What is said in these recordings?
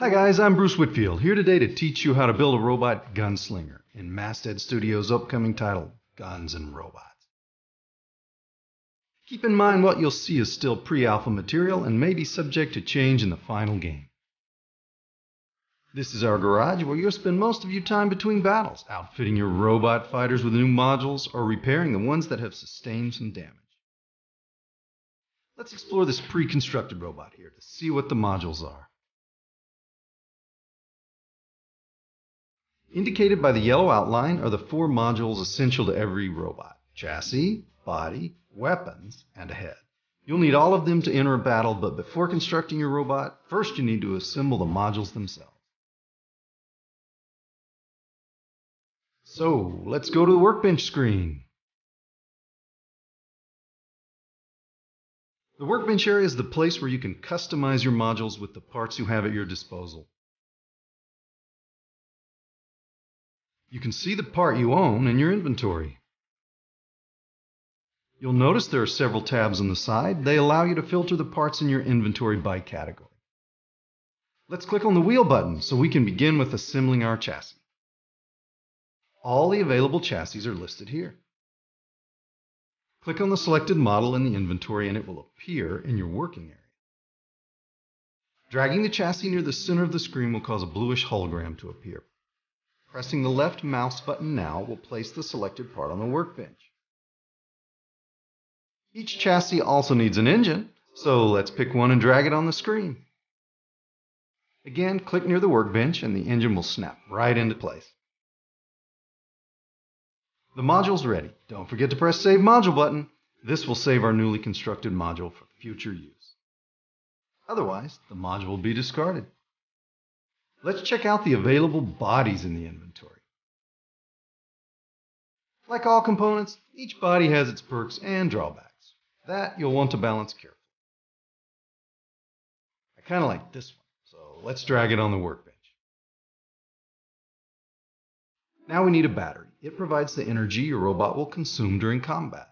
Hi guys, I'm Bruce Whitfield, here today to teach you how to build a robot gunslinger in Masthead Studios' upcoming title, Guns and Robots. Keep in mind what you'll see is still pre-alpha material and may be subject to change in the final game. This is our garage where you'll spend most of your time between battles, outfitting your robot fighters with new modules or repairing the ones that have sustained some damage. Let's explore this pre-constructed robot here to see what the modules are. Indicated by the yellow outline are the 4 modules essential to every robot: chassis, body, weapons, and a head. You'll need all of them to enter a battle, but before constructing your robot, first you need to assemble the modules themselves. So, let's go to the workbench screen. The workbench area is the place where you can customize your modules with the parts you have at your disposal. You can see the part you own in your inventory. You'll notice there are several tabs on the side. They allow you to filter the parts in your inventory by category. Let's click on the wheel button so we can begin with assembling our chassis. All the available chassis are listed here. Click on the selected model in the inventory and it will appear in your working area. Dragging the chassis near the center of the screen will cause a bluish hologram to appear. Pressing the left mouse button now will place the selected part on the workbench. Each chassis also needs an engine, so let's pick one and drag it on the screen. Again, click near the workbench and the engine will snap right into place. The module's ready. Don't forget to press Save Module button. This will save our newly constructed module for future use. Otherwise, the module will be discarded. Let's check out the available bodies in the inventory. Like all components, each body has its perks and drawbacks. That you'll want to balance carefully. I kind of like this one, so let's drag it on the workbench. Now we need a battery. It provides the energy your robot will consume during combat.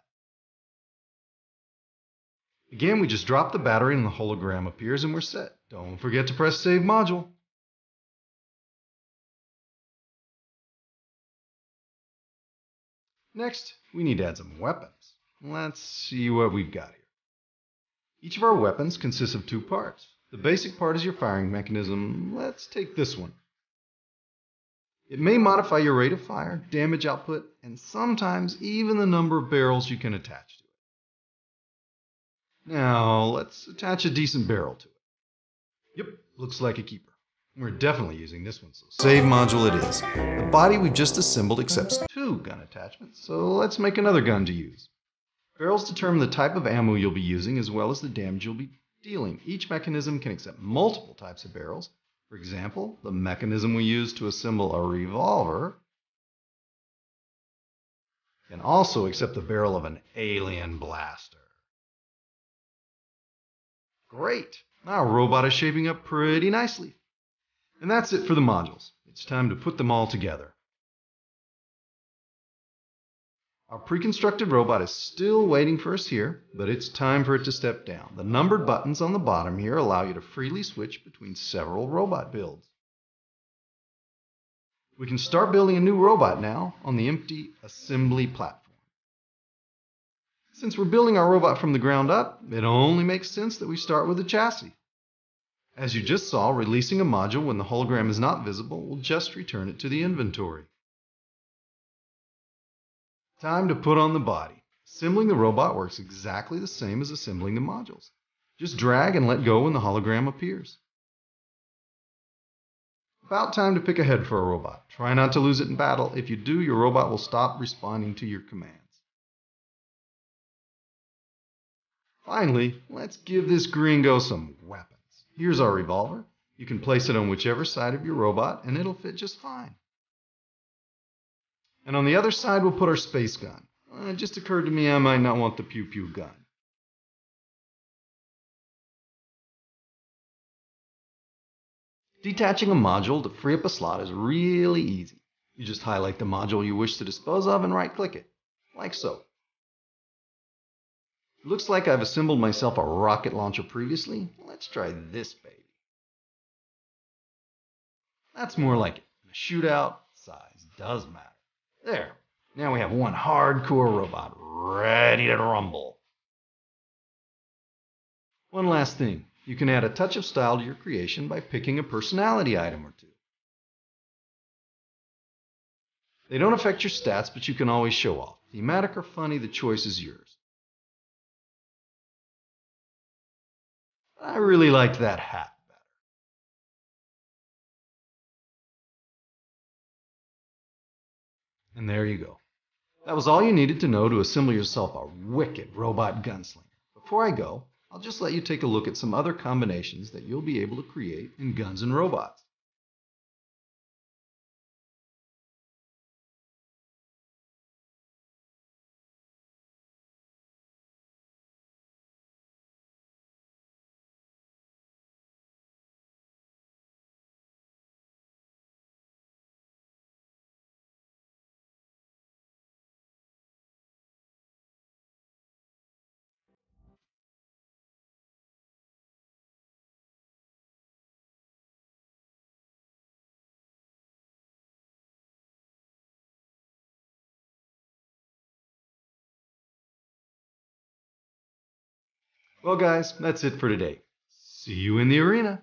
Again, we just drop the battery and the hologram appears and we're set. Don't forget to press Save Module. Next, we need to add some weapons. Let's see what we've got here. Each of our weapons consists of 2 parts. The basic part is your firing mechanism. Let's take this one. It may modify your rate of fire, damage output, and sometimes even the number of barrels you can attach to it. Now, let's attach a decent barrel to it. Yep, looks like a keeper. We're definitely using this one, so Save Module it is. The body we've just assembled accepts 2 gun attachments, so let's make another gun to use. Barrels determine the type of ammo you'll be using as well as the damage you'll be dealing. Each mechanism can accept multiple types of barrels. For example, the mechanism we use to assemble a revolver can also accept the barrel of an alien blaster. Great! Our robot is shaping up pretty nicely. And that's it for the modules. It's time to put them all together. Our pre-constructed robot is still waiting for us here, but it's time for it to step down. The numbered buttons on the bottom here allow you to freely switch between several robot builds. We can start building a new robot now on the empty assembly platform. Since we're building our robot from the ground up, it only makes sense that we start with a chassis. As you just saw, releasing a module when the hologram is not visible will just return it to the inventory. Time to put on the body. Assembling the robot works exactly the same as assembling the modules. Just drag and let go when the hologram appears. About time to pick a head for a robot. Try not to lose it in battle. If you do, your robot will stop responding to your commands. Finally, let's give this gringo some weapons. Here's our revolver. You can place it on whichever side of your robot and it'll fit just fine. And on the other side, we'll put our space gun. It just occurred to me I might not want the pew-pew gun. Detaching a module to free up a slot is really easy. You just highlight the module you wish to dispose of and right-click it, like so. It looks like I've assembled myself a rocket launcher previously. Let's try this baby. That's more like it. In a shootout, size does matter. There. Now we have one hardcore robot ready to rumble. One last thing. You can add a touch of style to your creation by picking a personality item or two. They don't affect your stats, but you can always show off. Thematic or funny, the choice is yours. I really liked that hat better. And there you go. That was all you needed to know to assemble yourself a wicked robot gunslinger. Before I go, I'll just let you take a look at some other combinations that you'll be able to create in Guns and Robots. Well, guys, that's it for today. See you in the arena.